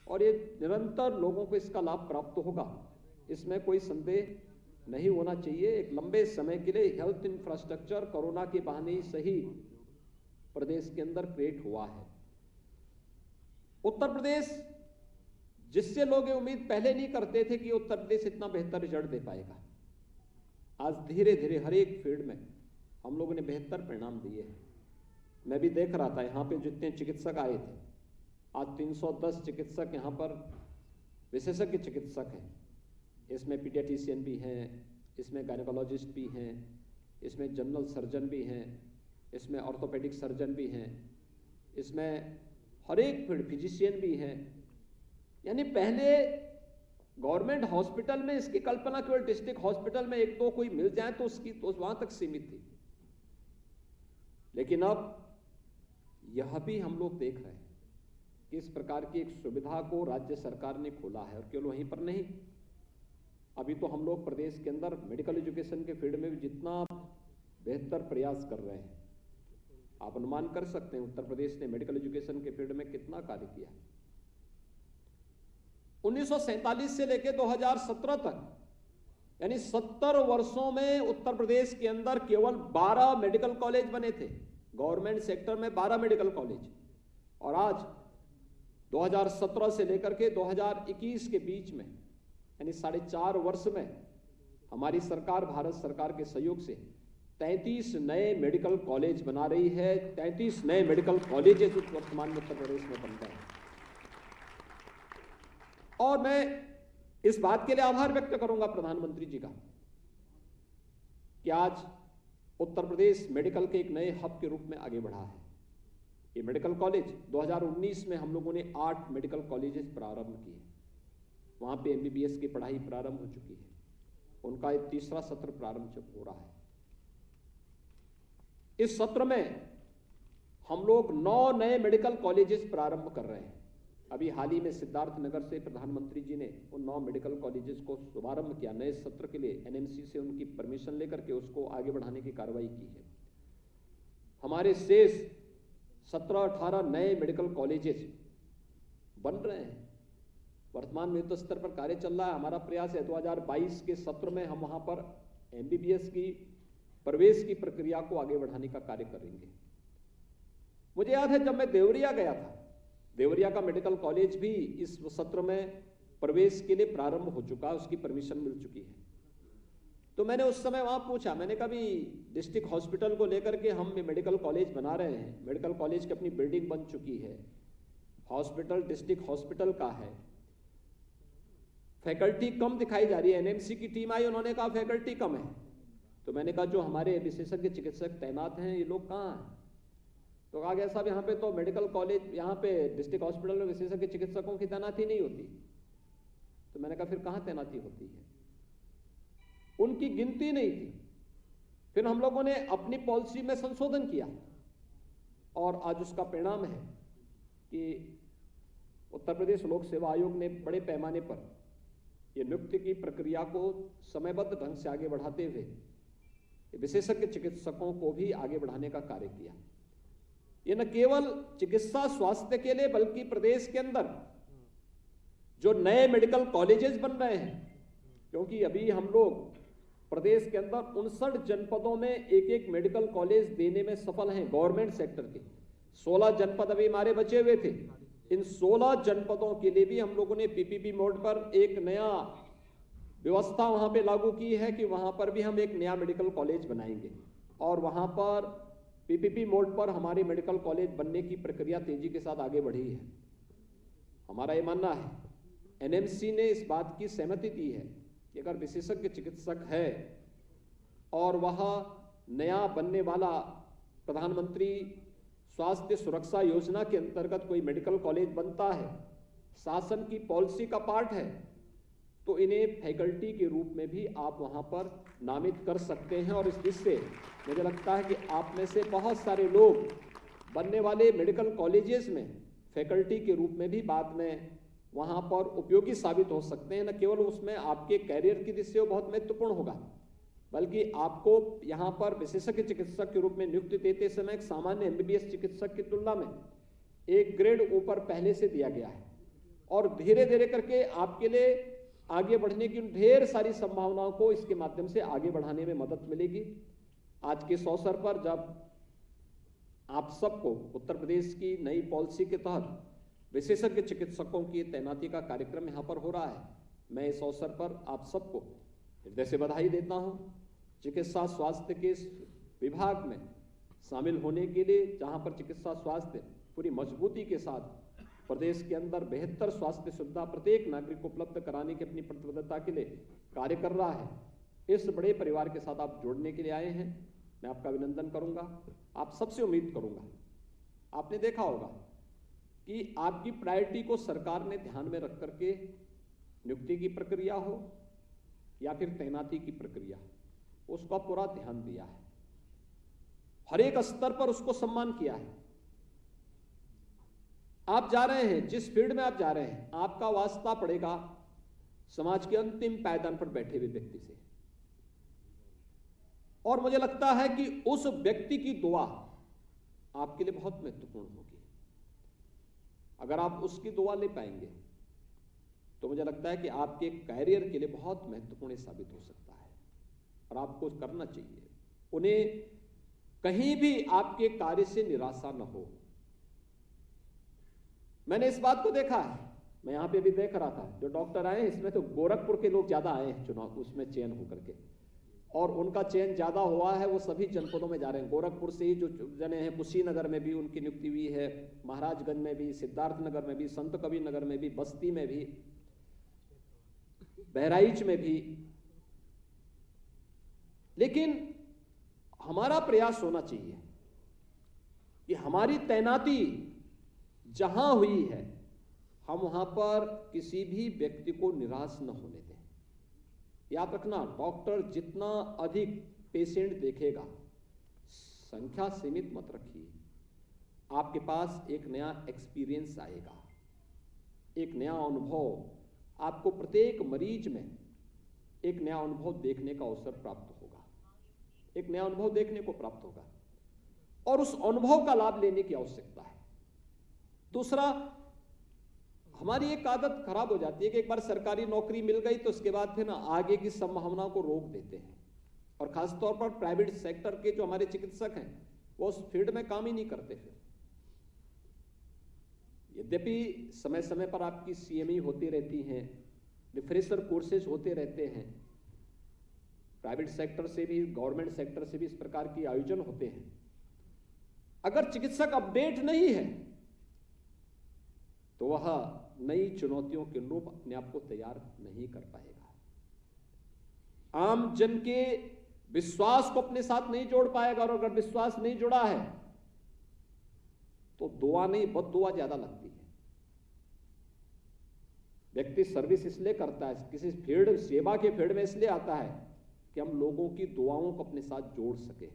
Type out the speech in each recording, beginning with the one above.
और ये निरंतर लोगों को इसका लाभ प्राप्त होगा, इसमें कोई संदेह नहीं होना चाहिए। एक लंबे समय के लिए हेल्थ इंफ्रास्ट्रक्चर कोरोना के बहाने ही सही प्रदेश के अंदर क्रिएट हुआ है। उत्तर प्रदेश, जिससे लोग ये उम्मीद पहले नहीं करते थे कि उत्तर प्रदेश इतना बेहतर रिजल्ट दे पाएगा, आज धीरे धीरे हर एक फील्ड में हम लोगों ने बेहतर परिणाम दिए हैं। मैं भी देख रहा था यहाँ पे जितने चिकित्सक आए थे, आज 310 चिकित्सक यहाँ पर विशेषज्ञ चिकित्सक हैं। इसमें पीडियाट्रिशियन भी हैं, इसमें गायनेकोलॉजिस्ट भी हैं, इसमें जनरल सर्जन भी हैं, इसमें ऑर्थोपेडिक सर्जन भी हैं, इसमें हर एक फील्ड फिजिशियन भी हैं। यानी पहले गवर्नमेंट हॉस्पिटल में इसकी कल्पना केवल डिस्ट्रिक्ट हॉस्पिटल में एक दो कोई मिल जाए तो उसकी तो वहां तक सीमित थी, लेकिन अब यह भी हम लोग देख रहे हैं कि इस प्रकार की एक सुविधा को राज्य सरकार ने खोला है। और केवल वहीं पर नहीं, अभी तो हम लोग प्रदेश के अंदर मेडिकल एजुकेशन के फील्ड में भी जितना बेहतर प्रयास कर रहे हैं, आप अनुमान कर सकते हैं उत्तर प्रदेश ने मेडिकल एजुकेशन के फील्ड में कितना कार्य किया। 1947 से लेकर 2017 तक, यानी 70 वर्षों में उत्तर प्रदेश के अंदर केवल 12 मेडिकल कॉलेज बने थे, गवर्नमेंट सेक्टर में 12 मेडिकल कॉलेज। और आज 2017 से लेकर के 2021 के बीच में, यानी 4.5 वर्ष में हमारी सरकार, भारत सरकार के सहयोग से 33 नए मेडिकल कॉलेज बना रही है। 33 नए मेडिकल कॉलेजेस वर्तमान में उत्तर प्रदेश में बन रहे हैं। और मैं इस बात के लिए आभार व्यक्त करूंगा प्रधानमंत्री जी का कि आज उत्तर प्रदेश मेडिकल के एक नए हब के रूप में आगे बढ़ा है। ये मेडिकल कॉलेज 2019 में हम लोगों ने 8 मेडिकल कॉलेजेस प्रारंभ किए। वहां पे एमबीबीएस की पढ़ाई प्रारंभ हो चुकी है, उनका एक तीसरा सत्र प्रारंभ हो रहा है। इस सत्र में हम लोग 9 नए मेडिकल कॉलेजेस प्रारंभ कर रहे हैं। अभी हाल ही में सिद्धार्थनगर से प्रधानमंत्री जी ने उन 9 मेडिकल कॉलेजेस को शुभारंभ किया। नए सत्र के लिए एनएमसी से उनकी परमिशन लेकर के उसको आगे बढ़ाने की कार्रवाई की है। हमारे शेष 17-18 नए मेडिकल कॉलेजेस बन रहे हैं। वर्तमान में युद्ध स्तर पर कार्य चल रहा है। हमारा प्रयास है 2022 के सत्र में हम वहां पर एमबीबीएस की प्रवेश की प्रक्रिया को आगे बढ़ाने का कार्य करेंगे। मुझे याद है जब मैं देवरिया गया था, देवरिया का मेडिकल कॉलेज भी इस सत्र में प्रवेश के लिए प्रारंभ हो चुका है, उसकी परमिशन मिल चुकी है। तो मैंने उस समय वहां पूछा, मैंने कहा भी डिस्ट्रिक्ट हॉस्पिटल को लेकर के हम मेडिकल कॉलेज बना रहे हैं, मेडिकल कॉलेज की अपनी बिल्डिंग बन चुकी है, हॉस्पिटल डिस्ट्रिक्ट हॉस्पिटल का है, फैकल्टी कम दिखाई जा रही है। एनएमसी की टीम आई, उन्होंने कहा फैकल्टी कम है। तो मैंने कहा जो हमारे विशेषज्ञ चिकित्सक तैनात हैं ये लोग कहाँ हैं? तो कहा गया साहब यहाँ पे तो मेडिकल कॉलेज, यहाँ पे डिस्ट्रिक्ट हॉस्पिटल में विशेषज्ञ चिकित्सकों की तैनाती नहीं होती। तो मैंने कहा फिर कहाँ तैनाती होती है? उनकी गिनती नहीं थी। फिर हम लोगों ने अपनी पॉलिसी में संशोधन किया और आज उसका परिणाम है कि उत्तर प्रदेश लोक सेवा आयोग ने बड़े पैमाने पर ये नियुक्ति की प्रक्रिया को समयबद्ध ढंग से आगे बढ़ाते हुए विशेषज्ञ चिकित्सकों को भी आगे बढ़ाने का कार्य किया। ये न केवल चिकित्सा स्वास्थ्य के लिए बल्कि प्रदेश के अंदर जो नए मेडिकल कॉलेजेस बन रहे हैं, क्योंकि अभी हम लोग प्रदेश के अंदर 59 जनपदों में एक मेडिकल कॉलेज देने में सफल हैं गवर्नमेंट सेक्टर के। 16 जनपद अभी हमारे बचे हुए थे। इन 16 जनपदों के लिए भी हम लोगों ने पीपीपी मोड पर एक नया व्यवस्था वहां पे लागू की है कि वहां पर भी हम एक नया मेडिकल कॉलेज बनाएंगे और वहां पर पीपीपी मोड पर हमारे मेडिकल कॉलेज बनने की प्रक्रिया तेजी के साथ आगे बढ़ी है। हमारा ये मानना है, एनएमसी ने इस बात की सहमति दी है कि अगर विशेषज्ञ चिकित्सक है और वह नया बनने वाला प्रधानमंत्री स्वास्थ्य सुरक्षा योजना के अंतर्गत कोई मेडिकल कॉलेज बनता है, शासन की पॉलिसी का पार्ट है, तो इन्हें फैकल्टी के रूप में भी आप वहां पर नामित कर सकते हैं। और इस दृष्टि से मुझे लगता है कि आप में से बहुत सारे लोग बनने वाले मेडिकल कॉलेजेस में फैकल्टी के रूप में भी बाद में वहां पर उपयोगी साबित हो सकते हैं। न केवल उसमें आपके कैरियर की दृष्टि से बहुत महत्वपूर्ण होगा, बल्कि आपको यहाँ पर विशेषज्ञ चिकित्सक के रूप में नियुक्ति देते समय एक सामान्य एमबीबीएस चिकित्सक की तुलना में एक ग्रेड ऊपर पहले से दिया गया है। और धीरे धीरे करके आपके लिए आगे बढ़ने की ढेर सारी संभावनाओं को इसके माध्यम से आगे बढ़ाने में मदद मिलेगी। आज के इस अवसर पर जब आप सबको उत्तर प्रदेश की नई पॉलिसी के तहत विशेषज्ञ चिकित्सकों की तैनाती का कार्यक्रम यहां पर हो रहा है, मैं इस अवसर पर आप सबको हृदय से बधाई देता हूं। चिकित्सा स्वास्थ्य के इस विभाग में शामिल होने के लिए, जहां पर चिकित्सा स्वास्थ्य पूरी मजबूती के साथ प्रदेश के अंदर बेहतर स्वास्थ्य सुविधा प्रत्येक नागरिक को उपलब्ध कराने की अपनी प्रतिबद्धता के लिए कार्य कर रहा है, इस बड़े परिवार के साथ आप जोड़ने के लिए आए हैं। मैं आपका अभिनंदन करूंगा, आप सबसे उम्मीद करूंगा। आपने देखा होगा कि आपकी प्रायोरिटी को सरकार ने ध्यान में रख करके नियुक्ति की प्रक्रिया हो या फिर तैनाती की प्रक्रिया, उसका पूरा ध्यान दिया है, हर एक स्तर पर उसको सम्मान किया है। आप जा रहे हैं, जिस फील्ड में आप जा रहे हैं, आपका वास्ता पड़ेगा समाज के अंतिम पायदान पर बैठे हुए व्यक्ति से, और मुझे लगता है कि उस व्यक्ति की दुआ आपके लिए बहुत महत्वपूर्ण होगी। अगर आप उसकी दुआ ले पाएंगे तो मुझे लगता है कि आपके कैरियर के लिए बहुत महत्वपूर्ण साबित हो सकता है, और आपको करना चाहिए। उन्हें कहीं भी आपके कार्य से निराशा न हो। मैंने इस बात को देखा है, मैं यहां पे भी देख रहा था, जो डॉक्टर आए इसमें तो गोरखपुर के लोग ज्यादा आए हैं चुनाव उसमें चयन होकर के, और उनका चयन ज्यादा हुआ है, वो सभी जनपदों में जा रहे हैं। गोरखपुर से ही जो जने हैं, कुशीनगर में भी उनकी नियुक्ति हुई है, महाराजगंज में भी, सिद्धार्थनगर में भी, संत कबीर नगर में भी, बस्ती में भी, बहराइच में भी। लेकिन हमारा प्रयास होना चाहिए कि हमारी तैनाती जहां हुई है, हम वहां पर किसी भी व्यक्ति को निराश न होने दें। याद रखना, डॉक्टर जितना अधिक पेशेंट देखेगा, संख्या सीमित मत रखिए, आपके पास एक नया एक्सपीरियंस आएगा, एक नया अनुभव, आपको प्रत्येक मरीज में एक नया अनुभव देखने का अवसर प्राप्त होगा, एक नया अनुभव देखने को प्राप्त होगा, और उस अनुभव का लाभ लेने की आवश्यकता है। दूसरा, हमारी एक आदत खराब हो जाती है कि एक बार सरकारी नौकरी मिल गई तो उसके बाद फिर ना आगे की संभावनाओं को रोक देते हैं, और खासतौर पर प्राइवेट सेक्टर के जो हमारे चिकित्सक हैं वो उस फील्ड में काम ही नहीं करते। फिर यद्यपि समय समय पर आपकी CME होती रहती हैं, रिफ्रेशर कोर्सेज होते रहते हैं, प्राइवेट सेक्टर से भी गवर्नमेंट सेक्टर से भी इस प्रकार की आयोजन होते हैं। अगर चिकित्सक अपडेट नहीं है तो वह नई चुनौतियों के अनुरूप अपने आप को तैयार नहीं कर पाएगा, आम जन के विश्वास को अपने साथ नहीं जोड़ पाएगा, और अगर विश्वास नहीं जुड़ा है तो दुआ नहीं बद्दुआ ज्यादा लगती है। व्यक्ति सर्विस इसलिए करता है, किसी फील्ड सेवा के फील्ड में इसलिए आता है कि हम लोगों की दुआओं को अपने साथ जोड़ सके,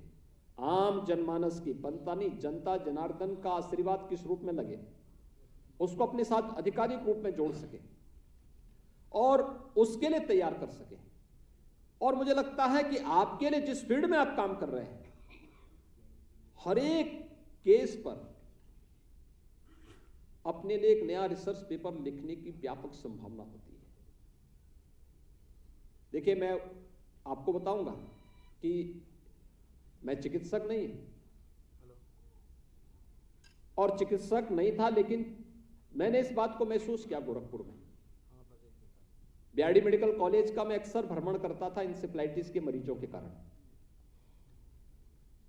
आम जनमानस की, बनता नहीं, जनता जनार्दन का आशीर्वाद किस रूप में लगे, उसको अपने साथ आधिकारिक रूप में जोड़ सके और उसके लिए तैयार कर सके। और मुझे लगता है कि आपके लिए जिस फील्ड में आप काम कर रहे हैं, हर एक केस पर अपने लिए एक नया रिसर्च पेपर लिखने की व्यापक संभावना होती है। देखिए, मैं आपको बताऊंगा कि मैं चिकित्सक नहीं, और चिकित्सक नहीं था, लेकिन मैंने इस बात को महसूस किया गोरखपुर में। बीआरडी मेडिकल कॉलेज का मैं अक्सर भ्रमण करता था इंसेफ्लाइटिस के मरीजों के कारण।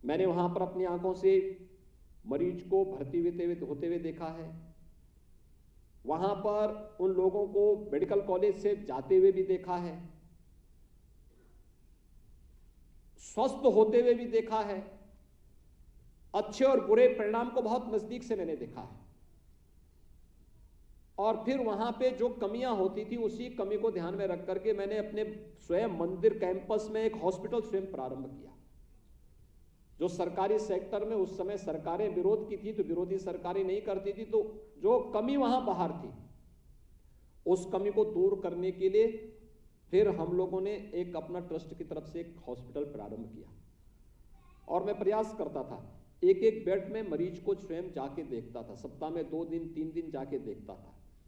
मैंने वहां पर अपनी आंखों से मरीज को भर्ती होते हुए देखा है, वहां पर उन लोगों को मेडिकल कॉलेज से जाते हुए भी देखा है, स्वस्थ होते हुए भी देखा है, अच्छे और बुरे परिणाम को बहुत नजदीक से मैंने देखा है। और फिर वहां पे जो कमियां होती थी, उसी कमी को ध्यान में रख करके मैंने अपने स्वयं मंदिर कैंपस में एक हॉस्पिटल स्वयं प्रारंभ किया। जो सरकारी सेक्टर में उस समय सरकारें विरोध की थी तो विरोधी सरकारें नहीं करती थी, तो जो कमी वहां बाहर थी उस कमी को दूर करने के लिए फिर हम लोगों ने एक अपना ट्रस्ट की तरफ से एक हॉस्पिटल प्रारंभ किया। और मैं प्रयास करता था, एक एक बेड में मरीज को स्वयं जाके देखता था, सप्ताह में 2 दिन 3 दिन जाके देखता था।